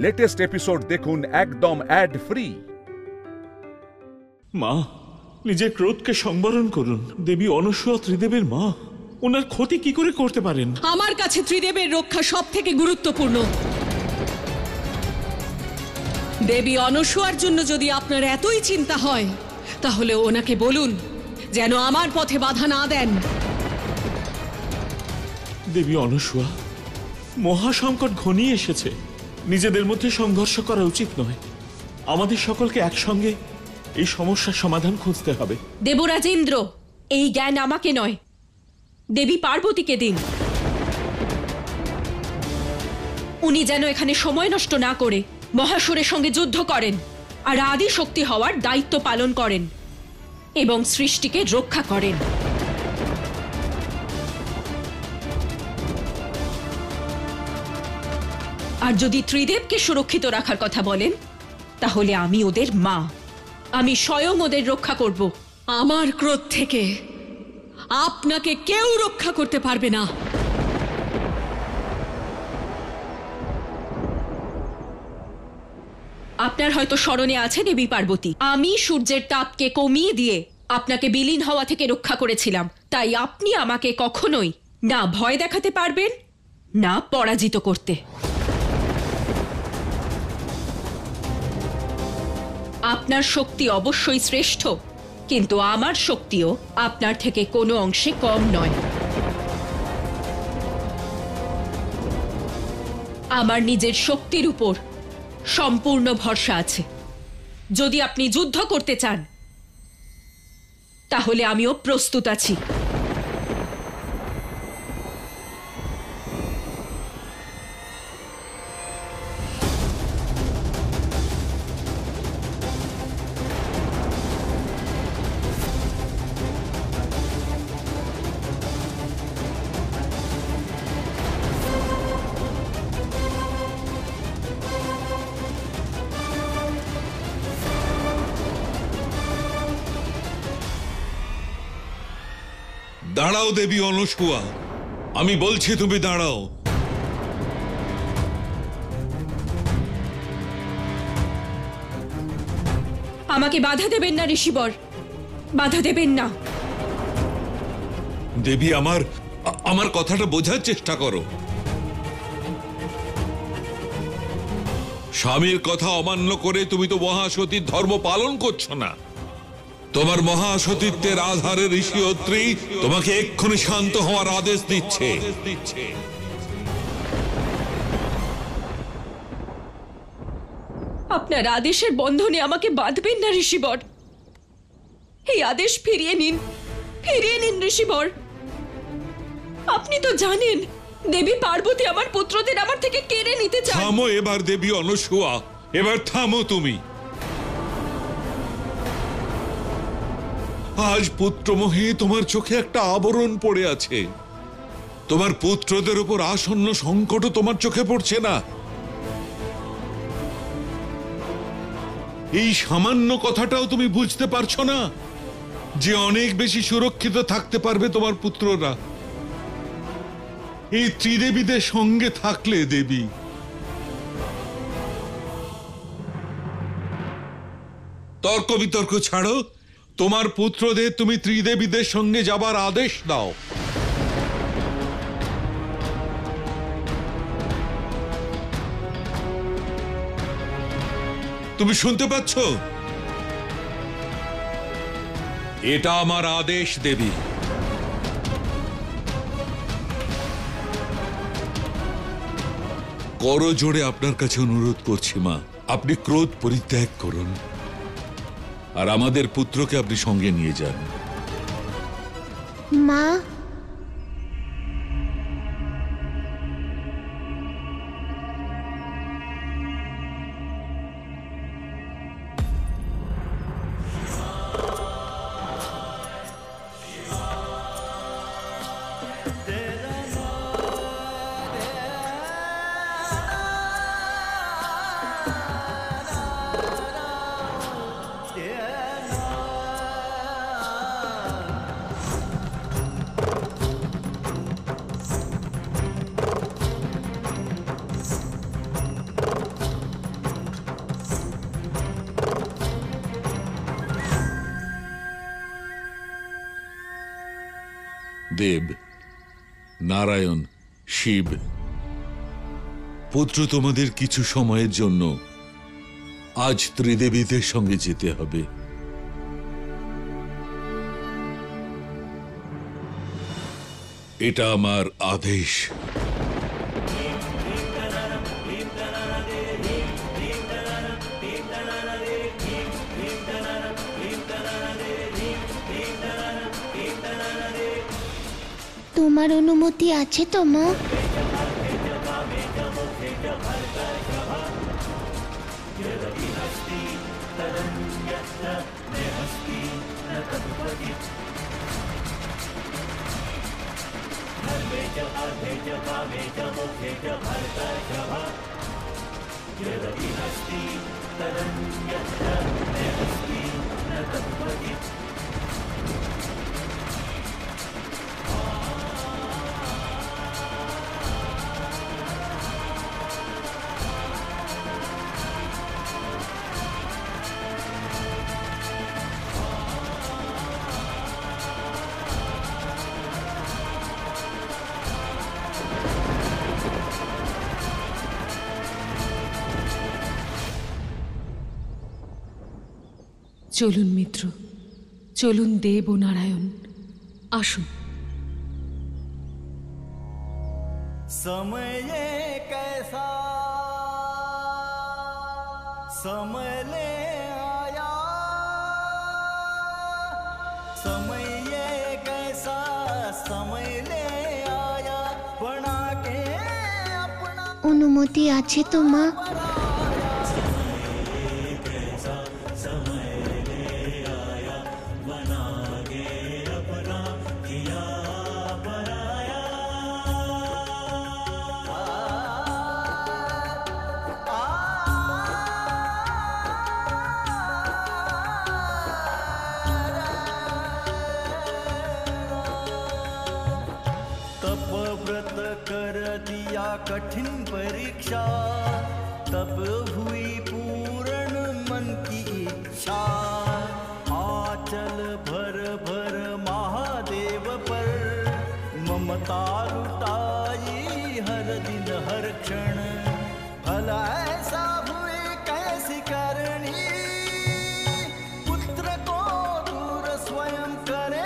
Latest episode দেখুন একদম add free. মা, নিজের ক্রোধকে সংবরণ করুন। দেবী অনসূয়া ত্রিদেবের মা, ওনার ক্ষতি কি করে করতে পারেন? আমার কাছে ত্রিদেবের রক্ষা সব থেকে গুরুত্বপূর্ণ। দেবী অনসূয়ার জন্য যদি আপনার এতই চিন্তা হয়, তাহলে ওনাকে বলুন যেন আমার পথে বাধা না দেন। দেবী অনসূয়া, মহাসংকট ঘনিয়ে এসেছে। নিজেদের মধ্যে সংঘর্ষ করা উচিত নয়। আমাদের সকলকে একসঙ্গে এই সমস্যার সমাধান খুঁজতে হবে। দেবরাজ ইন্দ্র, এই জ্ঞান আমাকে নয়, দেবী পার্বতীকে দিন। উনি যেন এখানে সময় নষ্ট না করে মহাসুরের সঙ্গে যুদ্ধ করেন আর আদি শক্তি হওয়ার দায়িত্ব পালন করেন এবং সৃষ্টিকে রক্ষা করেন। আর যদি ত্রিদেবকে সুরক্ষিত রাখার কথা বলেন, তাহলে আমি ওদের মা, আমি স্বয়ং ওদের রক্ষা করব। আমার ক্রোধ থেকে আপনাকে কেউ রক্ষা করতে পারবে না। আপনার হয়তো স্মরণে আছে দেবী পার্বতী, আমি সূর্যের তাপকে কমিয়ে দিয়ে আপনাকে বিলীন হওয়া থেকে রক্ষা করেছিলাম। তাই আপনি আমাকে কখনোই না ভয় দেখাতে পারবেন না পরাজিত করতে। আপনার শক্তি অবশ্যই শ্রেষ্ঠ, কিন্তু আমার শক্তিও আপনার থেকে কোনো অংশে কম নয়। আমার নিজের শক্তির উপর সম্পূর্ণ ভরসা আছে। যদি আপনি যুদ্ধ করতে চান, তাহলে আমিও প্রস্তুত আছি। দাঁড়াও দেবী অনসূয়া, আমি বলছি তুমি দাঁড়াও। আমাকে বাধা দেবেন না ঋষিবর, বাধা দেবেন না। দেবী, আমার কথাটা বোঝার চেষ্টা করো। স্বামীর কথা অমান্য করে তুমি তো মহাসতীর ধর্ম পালন করছো না। তোমার মহাসতীত্বের আধারে ঋষি অত্রি তোমাকে এক্ষুনি শান্ত হওয়ার আদেশ দিচ্ছে। আপনার আদেশের বন্ধনে আমাকে বাঁধবেন না ঋষিবর। এই আদেশ ফিরিয়ে নিন, ফিরিয়ে নিন ঋষিবর। আপনি তো জানেন দেবী পার্বতী আমার পুত্রদের আমার থেকে কেড়ে নিতে চান। থামো এবার দেবী অনসূয়া, এবার থামো তুমি। আজ পুত্রমোহে তোমার চোখে একটা আবরণ পড়ে আছে। তোমার পুত্রদের উপর আসন্ন সংকটও তোমার চোখে পড়ছে না। এই সামান্য কথাটাও তুমি বুঝতে পারছো না যে অনেক বেশি সুরক্ষিত থাকতে পারবে তোমার পুত্ররা এই ত্রিদেবীদের সঙ্গে থাকলে। দেবী, তর্ক বিতর্ক ছাড়ো, তোমার পুত্রদের তুমি ত্রিদেবীদের সঙ্গে যাবার আদেশ দাও। তুমি শুনতে পাচ্ছ? এটা আমার আদেশ দেবী। করজোড়ে আপনার কাছে অনুরোধ করছি মা, আপনি ক্রোধ পরিত্যাগ করুন আর আমাদের পুত্রকে আপনি সঙ্গে নিয়ে যান। মা, দেব, নারায়ণ, শিব, পুত্র তোমাদের কিছু সময়ের জন্য আজ ত্রিদেবীদের সঙ্গে যেতে হবে। এটা আমার আদেশ। তোমার অনুমতি আছে তো মা? চলুন মিত্র, চলুন দেব ও নারায়ণ, আসুন। समय कैसा समय ले आया, समय कैसा समय ले आया, बना के अपना। অনুমতি আছে তো মা? कठिन परीक्षा तब हुई पूर्ण मन की इच्छा, आंचल भर भर महादेव पर ममता लुटाई हर दिन हर क्षण, भला ऐसा हुई कैसी करनी, पुत्र को दूर स्वयं करे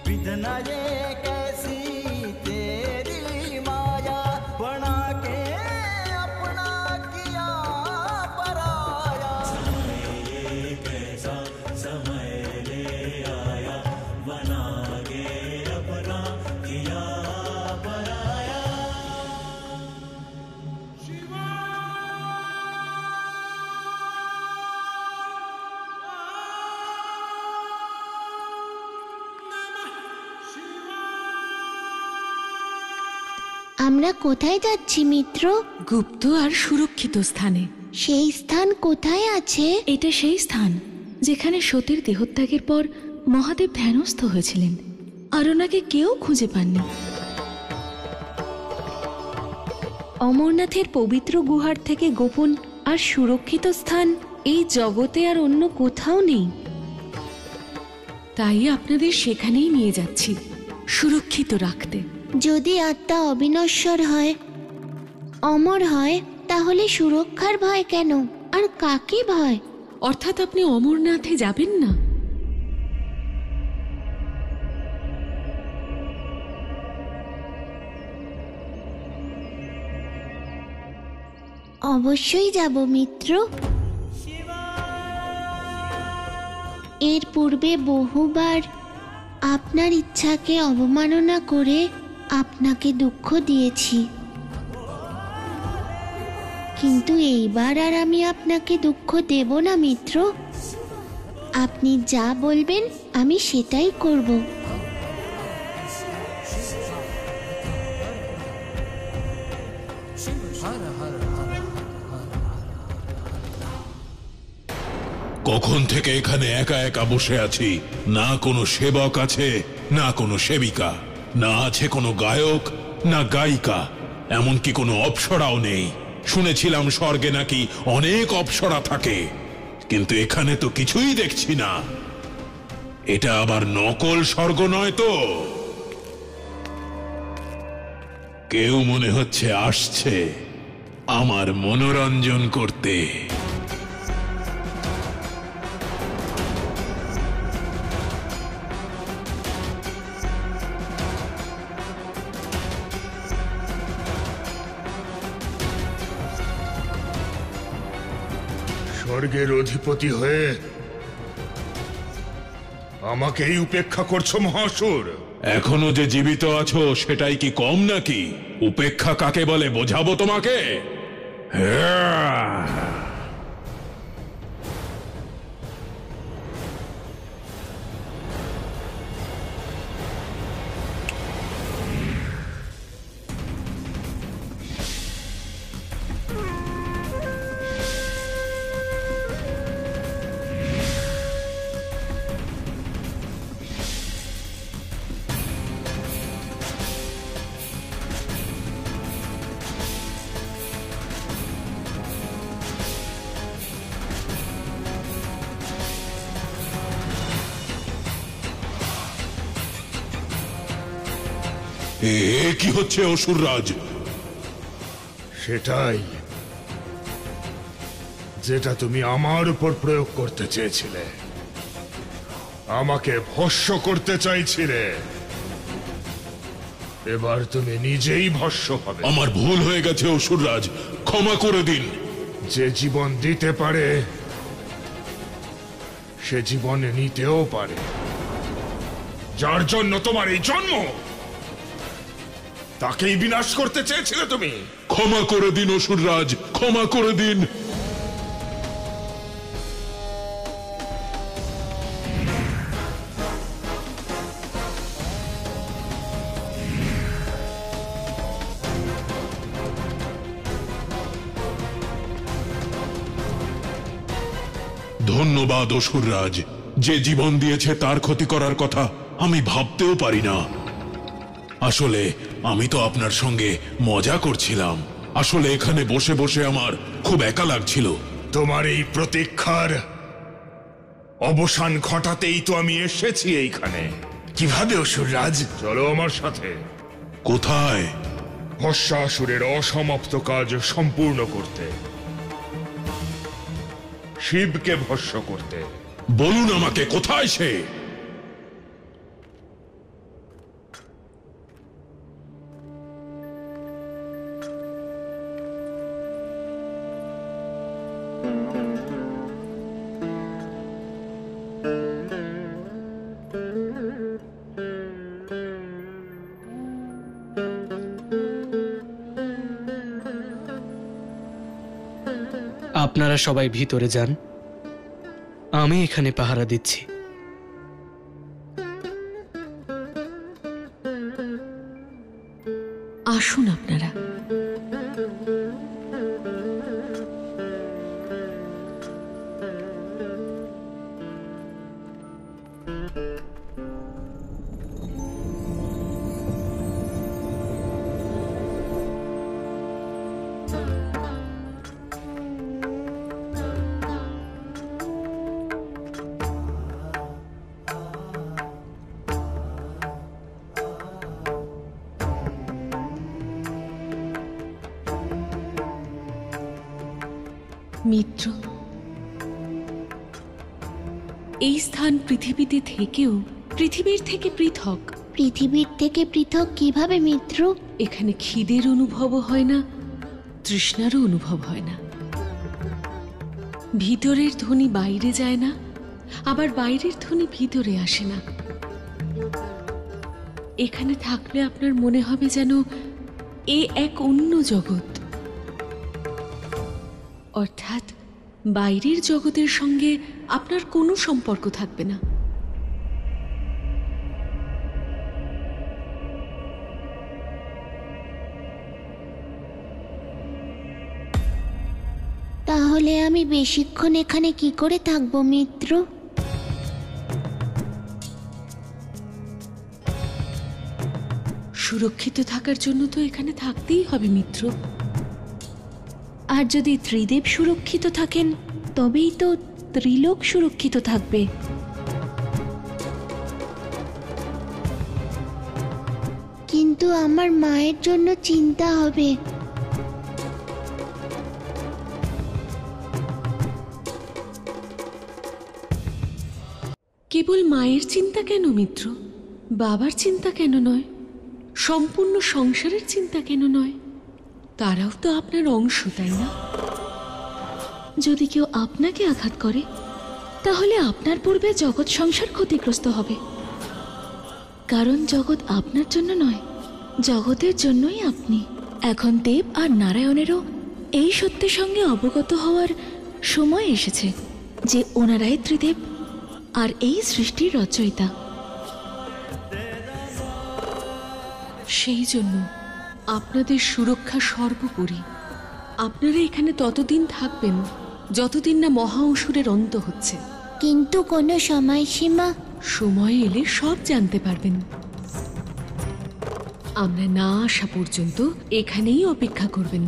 विधना, ये कैसी तेरी माया, बना के अपना किया पराया। समय कैसा समय ले आया, बना के अपना किया पराया। আমরা কোথায় যাচ্ছি মিত্র? গুপ্ত আর সুরক্ষিত স্থানে। সেই স্থান কোথায় আছে? এটা সেই স্থান যেখানে সতীর দেহত্যাগের পর মহাদেব ধ্যানস্থ হয়েছিলেন, আর ওনাকে কেউ খুঁজে পাননি। অমরনাথের পবিত্র গুহার থেকে গোপন আর সুরক্ষিত স্থান এই জগতে আর অন্য কোথাও নেই। তাই আপনাদের সেখানেই নিয়ে যাচ্ছি, সুরক্ষিত রাখতে। যদি আত্মা অবিনশ্বর হয়, অমর হয়, তাহলে সুরক্ষার ভয় কেন? আর কাকে ভয়? অর্থাৎ আপনি অমরনাথে যাবেন না? অবশ্যই যাব মিত্র। এর পূর্বে বহুবার আপনার ইচ্ছাকে অবমাননা করে আপনাকে দুঃখ দিয়েছি, কিন্তু এইবার আর আমি আপনাকে দুঃখ দেব না মিত্র। আপনি যা বলবেন আমি সেটাই করব। কখন থেকে এখানে একা একা বসে আছি, না কোনো সেবক আছে, না কোনো সেবিকা, না আছে কোনো গায়ক, না গায়িকা, এমনকি কোনো অপ্সরাও নেই। শুনেছিলাম স্বর্গে নাকি অনেক অপ্সরা থাকে। কিন্তু এখানে তো কিছুই দেখছি না। এটা আবার নকল স্বর্গ নয় তো? কেউ মনে হচ্ছে আসছে আমার মনোরঞ্জন করতে। স্বর্গের অধিপতি হয়ে আমাকেই উপেক্ষা করছো মহাসুর? এখনো যে জীবিত আছো সেটাই কি কম নাকি? উপেক্ষা কাকে বলে বোঝাবো তোমাকে? এ কি হচ্ছে অসুররাজ? সেটাই যেটা তুমি আমার উপর প্রয়োগ করতে চেয়েছিলে, আমাকে ভস্য করতে চাইছিলে। এবার তুমি নিজেই ভস্য হবে। আমার ভুল হয়ে গেছে অসুররাজ, ক্ষমা করে দিন। যে জীবন দিতে পারে সে জীবন নিতেও পারে। যার জন্য তোমার এই জন্ম, তাকেই বিনাশ করতে চেয়েছিলে তুমি। ক্ষমা করে দিন অসুররাজ, ক্ষমা করে দিন। ধন্যবাদ অসুররাজ। যে জীবন দিয়েছে তার ক্ষতি করার কথা আমি ভাবতেও পারি না। আসলে আমি তো আপনার সঙ্গে মজা করছিলাম। আসলে এখানে বসে বসে আমার খুব একা লাগছিল। তোমার এই প্রতীক্ষার অবসান ঘটাতেই তো আমি এসেছি এইখানে। কিভাবে অসুররাজ? চলো আমার সাথে। কোথায়? ভস্মাসুরের অসমাপ্ত কাজ সম্পূর্ণ করতে, শিবকে ভস্য করতে। বলুন আমাকে, কোথায় সে? আপনারা সবাই ভিতরে যান, আমি এখানে পাহারা দিচ্ছি। আসুন আপনারা। মিত্র, এই স্থান পৃথিবীতে থেকেও পৃথিবীর থেকে পৃথক। পৃথিবীর থেকে পৃথক কিভাবে মিত্র? এখানে খিদের অনুভবও হয় না, তৃষ্ণারও অনুভব হয় না। ভিতরের ধ্বনি বাইরে যায় না, আবার বাইরের ধ্বনি ভিতরে আসে না। এখানে থাকলে আপনার মনে হবে যেন এ এক অন্য জগৎ। অর্থাৎ বাইরের জগতের সঙ্গে আপনার কোনো সম্পর্ক থাকবে না। তাহলে আমি বেশিক্ষণ এখানে কি করে থাকবো মিত্র? সুরক্ষিত থাকার জন্য তো এখানে থাকতেই হবে মিত্র। আর যদি ত্রিদেব সুরক্ষিত থাকেন তবেই তো ত্রিলোক সুরক্ষিত থাকবে। কিন্তু আমার মায়ের জন্য চিন্তা হবে। কেবল মায়ের চিন্তা কেন মিত্র? বাবার চিন্তা কেন নয়? সম্পূর্ণ সংসারের চিন্তা কেন নয়? তারাও তো আপনার অংশ, তাই না? যদি কেউ আপনাকে আঘাত করে তাহলে আপনার পূর্বে জগৎ সংসার ক্ষতিগ্রস্ত হবে। কারণ জগৎ আপনার জন্য নয়, জগতের জন্যই আপনি। এখন দেব আর নারায়ণেরও এই সত্যের সঙ্গে অবগত হওয়ার সময় এসেছে যে ওনারাই ত্রিদেব আর এই সৃষ্টির রচয়িতা। সেই জন্য আপনাদের সুরক্ষা সর্বোপরি। আপনারা এখানে ততদিন থাকবেন যতদিন না মহা অসুরের অন্ত হচ্ছে। কিন্তু কোনো সময়সীমা? সময় এলে সব জানতে পারবেন। আমরা না আসা পর্যন্ত এখানেই অপেক্ষা করবেন।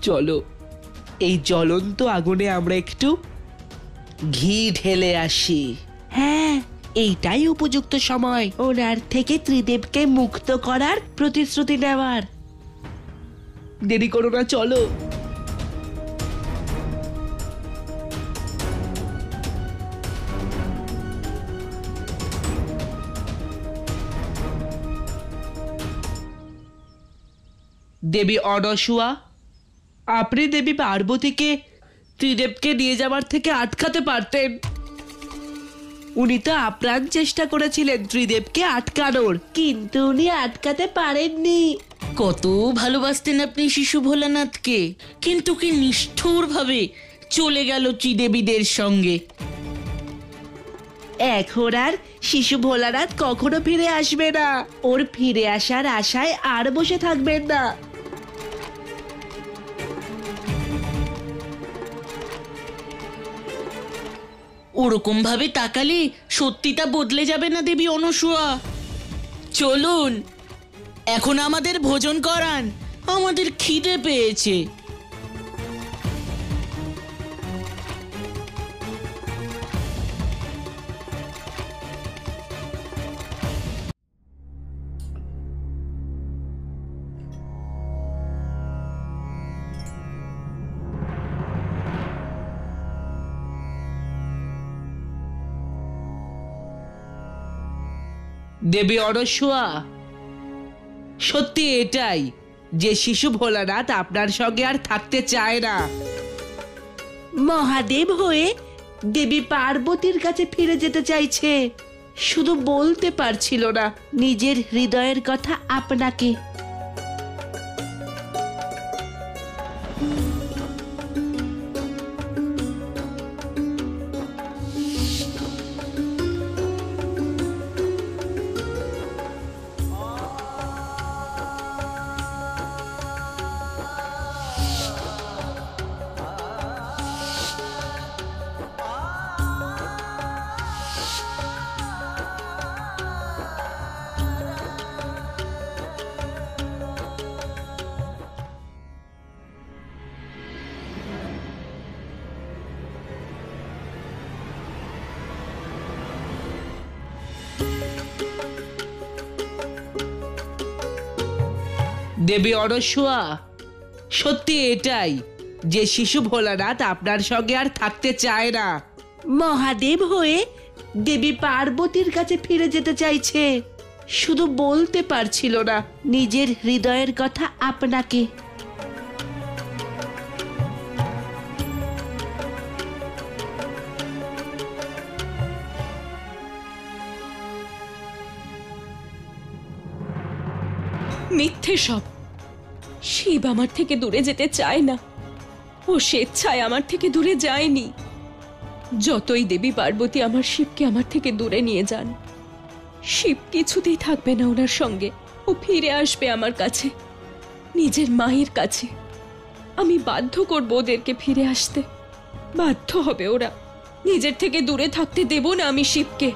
চলো, এই জ্বলন্ত আগুনে আমরা একটু ঘি ঢেলে আসি। হ্যাঁ, এইটাই উপযুক্ত সময় ওনার থেকে ত্রিদেবকে মুক্ত করার প্রতিশ্রুতি নেওয়ার। দেরি করো না, চলো। দেবী অনসুয়া, আপনি দেবী পার্বতীকে ত্রিদেবকে নিয়ে যাওয়ার থেকে আটকাতে পারতেন। উনি তো আপ্রাণ চেষ্টা করেছিলেন ত্রিদেবকে আটকানোর, কিন্তু উনি আটকাতে পারেননি। কত ভালোবাসতেন আপনি শিশু ভোলানাথকে, কিন্তু কি নিষ্ঠুর ভাবে চলে গেল ত্রিদেবীদের সঙ্গে। এখন আর শিশু ভোলানাথ কখনো ফিরে আসবে না। ওর ফিরে আসার আশায় আর বসে থাকবেন না। ওরকম ভাবে তাকালে সত্যিটা বদলে যাবে না দেবী অনসুয়া। চলুন, এখন আমাদের ভোজন করান, আমাদের খিদে পেয়েছে। দেবী অনসুয়া, সত্যি এটাই যে শিশু ভোলানাথ আপনার সঙ্গে আর থাকতে চায় না। মহাদেব হয়ে দেবী পার্বতীর কাছে ফিরে যেতে চাইছে, শুধু বলতে পারছিল না নিজের হৃদয়ের কথা আপনাকে। দেবী অনসুয়া, সত্যি এটাই যে শিশু ভোলানাথ আপনার সঙ্গে আর থাকতে চায় না। মহাদেব হয়ে দেবী পার্বতীর কাছে ফিরে যেতে চাইছে, শুধু বলতে পারছিল না নিজের হৃদয়ের কথা আপনাকে। মিথ্যে সব। শিব আমার থেকে দূরে যেতে চায় না, ও স্বেচ্ছায় আমার থেকে দূরে যায়নি। যতই দেবী পার্বতী আমার শিবকে আমার থেকে দূরে নিয়ে যান, শিব কিছুতেই থাকবে না ওনার সঙ্গে। ও ফিরে আসবে আমার কাছে, নিজের মায়ের কাছে। আমি বাধ্য করবো ওদেরকে ফিরে আসতে, বাধ্য হবে ওরা। নিজের থেকে দূরে থাকতে দেব না আমি শিবকে।